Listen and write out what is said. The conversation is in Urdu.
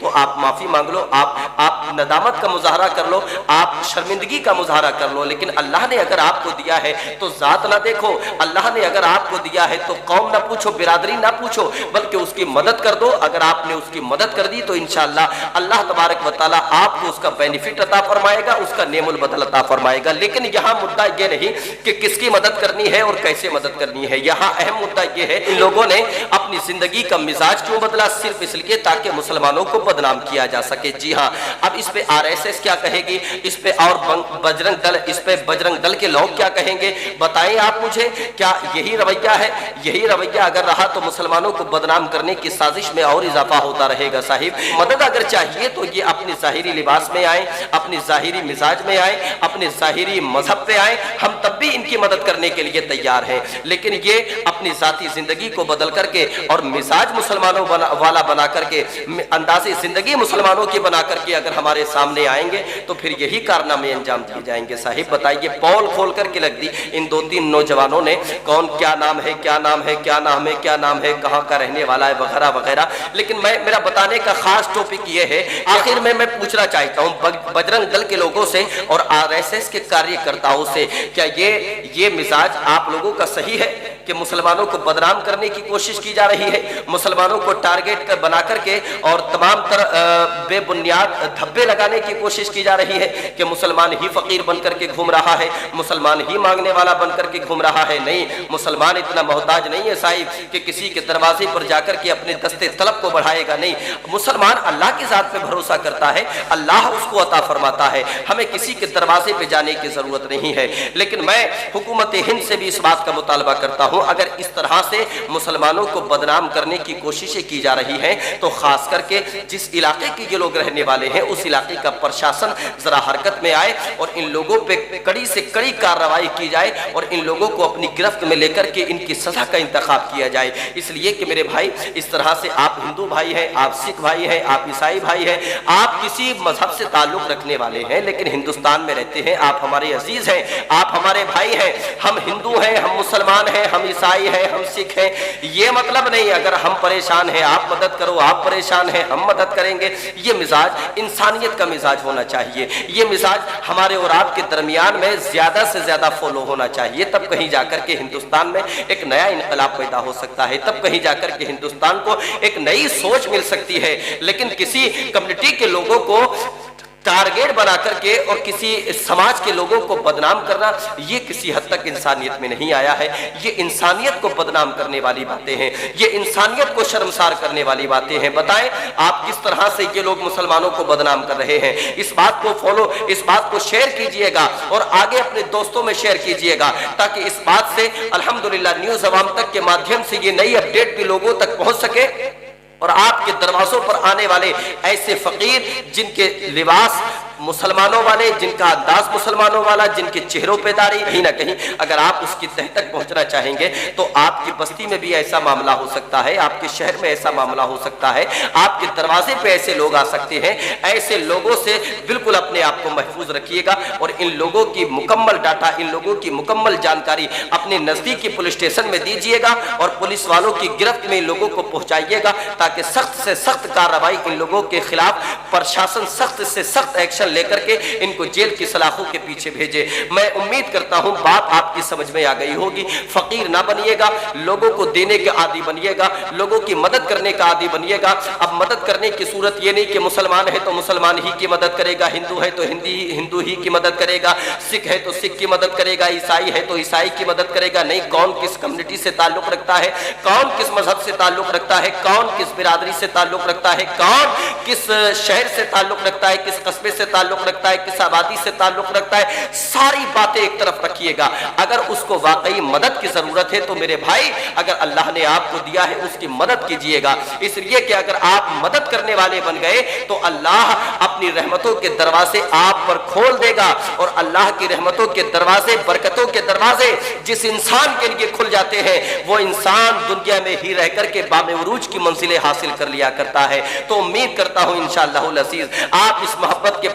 تو آپ معافی مانگ لو, آپ ندامت کا مظاہرہ کر لو, آپ شرمندگی کا مظاہرہ کر لو. لیکن اللہ نے اگر آپ کو دیا ہے تو ذات نہ دیکھو, اللہ نے اگر آپ کو دیا ہے تو قوم نہ پوچھو, برادری نہ پوچھو, بلکہ اس کی مدد کر دو. اگر آپ نے اس کی مدد کر دی تو انشاءاللہ اللہ تبارک و تعالی آپ کو اس کا بینیفٹ عطا فرمائے گا, اس کا نعم البدل عطا فرمائے گا. لیکن یہاں مدعا یہ نہیں کہ کس کی مدد کرنی ہے اور کیسے مدد کرنی ہے. یہاں اہم مدعا یہ ہے ان لوگوں نے اپنی زندگی کا مزاج کیوں بدلا, صرف اس لیے تاکہ مسلمانوں کو بدنام کیا جا سکے. جی ہاں, اب اس پہ RSS کیا کہے گی, اس پہ اور بجرنگ دل, اس پہ بجرنگ دل کے لوگ کیا کہیں گے, بتائیں آپ مجھے. کیا یہی رویہ ہے؟ یہی رویہ اگر رہا تو مسلمانوں کو بدنام کرنے کی سازش میں اور اضافہ ہوتا رہے گا. صاحب, مدد اگر چاہیے تو یہ اپنی ظاہری لباس میں آئیں, اپنی ظاہری مزاج میں آئیں, اپنے ظاہری مذہب پہ آئیں, ہم تب بھی ان کی مدد کرنے کے لیے تیار ہیں. لیکن یہ اپنی ذاتی زندگی کو بدل کر کے اور مزاج مسلمانوں والا بنا کر کے, انداز زندگی مسلمانوں کی بنا کر کے اگر ہمارے سامنے آئیں گے تو پھر یہی کارنامے انجام دیے جائیں گے. صاحب بتائیے, پول کھول کر کے لگ دی ان 2-3 نوجوانوں نے, کون کیا نام ہے, کیا نام ہے, کیا نام ہے, کیا نام ہے, کہاں کا رہنے والا ہے, وغیرہ وغیرہ. لیکن میرا بتانے کا خاص ٹاپک یہ ہے, آخر میں پوچھنا چاہتا ہوں بجرنگ دل کے لوگوں سے اور RSS کے کاریہ کرتاؤں سے, کیا یہ مزاج آپ لوگوں کا صحیح ہے کہ مسلمانوں کو بدنام کرنے کی کوشش کی جا رہی ہے, مسلمانوں کو ٹارگیٹ بنا کر کے اور تمام تر بے بنیاد دھبے لگانے کی کوشش کی جا رہی ہے کہ مسلمان ہی فقیر بن کر کے گھوم رہا ہے, مسلمان ہی مانگنے والا بن کر کے گھوم رہا ہے. نہیں, مسلمان اتنا محتاج نہیں ہے صاحب کہ کسی کے دروازے پر جا کر کے اپنے دستے طلب کو بڑھائے گا. نہیں, مسلمان اللہ کی ذات پہ بھروسہ کرتا ہے, اللہ اس کو عطا فرماتا ہے, ہمیں کسی کے دروازے پہ جانے کی ضرورت نہیں ہے. لیکن میں حکومت ہند سے بھی اس بات کا مطالبہ کرتا ہوں, اگر اس طرح سے مسلمانوں کو بدنام کرنے کی کوششیں کی جا رہی ہیں تو خاص کر کے جس علاقے کے یہ لوگ رہنے والے ہیں اس علاقے کا پرشاسن ذرا حرکت میں آئے اور ان لوگوں پہ کڑی سے کڑی کارروائی کی جائے اور ان لوگوں کو اپنی گرفت میں لے کر کے ان کی سزا کا انتخاب کیا جائے. اس لیے کہ میرے بھائی, اس طرح سے آپ ہندو بھائی ہیں, آپ سکھ بھائی ہیں, آپ عیسائی بھائی ہیں, آپ کسی مذہب سے تعلق رکھنے والے ہیں لیکن ہندوستان میں رہتے ہیں, آپ ہمارے عزیز ہیں, آپ ہمارے بھائی ہیں. ہم ہندو ہیں, ہم مسلمان ہیں, ہم عیسائی ہیں, ہم سکھ ہیں. یہ مطلب نہیں اگر ہم پریشان ہیں آپ مدد کرو, آپ پریشان ہیں ہم مدد کریں گے. یہ مزاج انسانیت کا مزاج ہونا چاہیے, یہ مزاج ہمارے اور آپ کے درمیان میں زیادہ سے زیادہ فالو ہونا چاہیے. تب کہیں جا کر کے ہندوستان میں ایک نیا انقلاب پیدا ہو سکتا ہے, تب کہیں جا کر کے ہندوستان کو ایک نئی سوچ مل سکتی ہے. لیکن کسی کمیونٹی کے لوگوں کو ٹارگیٹ بنا کر کے اور کسی سماج کے لوگوں کو بدنام کرنا, یہ کسی حد تک انسانیت میں نہیں آیا ہے. یہ انسانیت کو بدنام کرنے والی باتیں ہیں, یہ انسانیت کو شرمسار کرنے والی باتیں ہیں. بتائیں آپ کس طرح سے یہ لوگ مسلمانوں کو بدنام کر رہے ہیں. اس بات کو شیئر کیجئے گا اور آگے اپنے دوستوں میں شیئر کیجئے گا تاکہ اس بات سے الحمدللہ نیوز عوام تک کے مادھیم سے یہ نئی اپڈیٹ بھی لوگوں تک پہنچ سکے اور آپ کے دروازوں پر آنے والے ایسے فقیر جن کے لباس مسلمانوں والے, جن کا انداز مسلمانوں والا, جن کے چہروں پہ داڑھی, کہیں نہ کہیں اگر آپ اس کی تہ تک پہنچنا چاہیں گے تو آپ کی بستی میں بھی ایسا معاملہ ہو سکتا ہے, آپ کے شہر میں ایسا معاملہ ہو سکتا ہے, آپ کے دروازے پہ ایسے لوگ آ سکتے ہیں. ایسے لوگوں سے بالکل اپنے آپ کو محفوظ رکھیے گا اور ان لوگوں کی مکمل ڈاٹا, ان لوگوں کی مکمل جانکاری اپنے نزدیکی پولیس اسٹیشن میں دیجیے گا اور پولیس والوں کی گرفت میں ان لوگوں کو پہنچائیے گا تاکہ سخت سے سخت کارروائی ان لوگوں کے خلاف پرشاسن سخت سے سخت ایکشن لے کر کے ان کو جیل کی سلاخوں کے پیچھے بھیجے. میں امید کرتا ہوں بات آپ کی سمجھ میں آ گئی ہوگی. فقیر نہ بنیے گا, لوگوں کو دینے کے عادی بنیے گا, لوگوں کی مدد کرنے کا عادی بنیے گا. اب مدد کرنے کی صورت یہ نہیں کہ مسلمان ہے تو مسلمان ہی کی مدد کرے گا, ہندو ہے تو ہندو ہی کی مدد کرے گا, سکھ ہے تو سکھ کی مدد کرے گا, عیسائی ہے تو عیسائی کی مدد کرے گا. نہیں, کون کس کمیونٹی سے تعلق رکھتا ہے, کون کس مذہب سے تعلق رکھتا ہے, کون کس برادری سے تعلق رکھتا ہے, کون کس شہر سے تعلق رکھتا ہے, کس قصبے سے تعلق رکھتا ہے, کس آبادی سے تعلق رکھتا ہے, ساری باتیں ایک طرف رکھیے گا. اگر اس کو واقعی مدد کی ضرورت ہے تو میرے بھائی اگر اللہ نے آپ کو دیا ہے اس کی مدد کیجئے گا. اس لیے کہ اگر آپ مدد کرنے والے بن گئے تو اللہ اپنی رحمتوں کے دروازے آپ پر کھول دے گا اور اللہ کی رحمتوں کے دروازے, برکتوں کے دروازے جس انسان کے لیے کھل جاتے ہیں وہ انسان دنیا میں ہی رہ کر کے بام عروج کی منزلیں حاصل کر لیا کرتا ہے. تو امید کرتا ہوں انشاءاللہ العزیز آپ اس محبت کے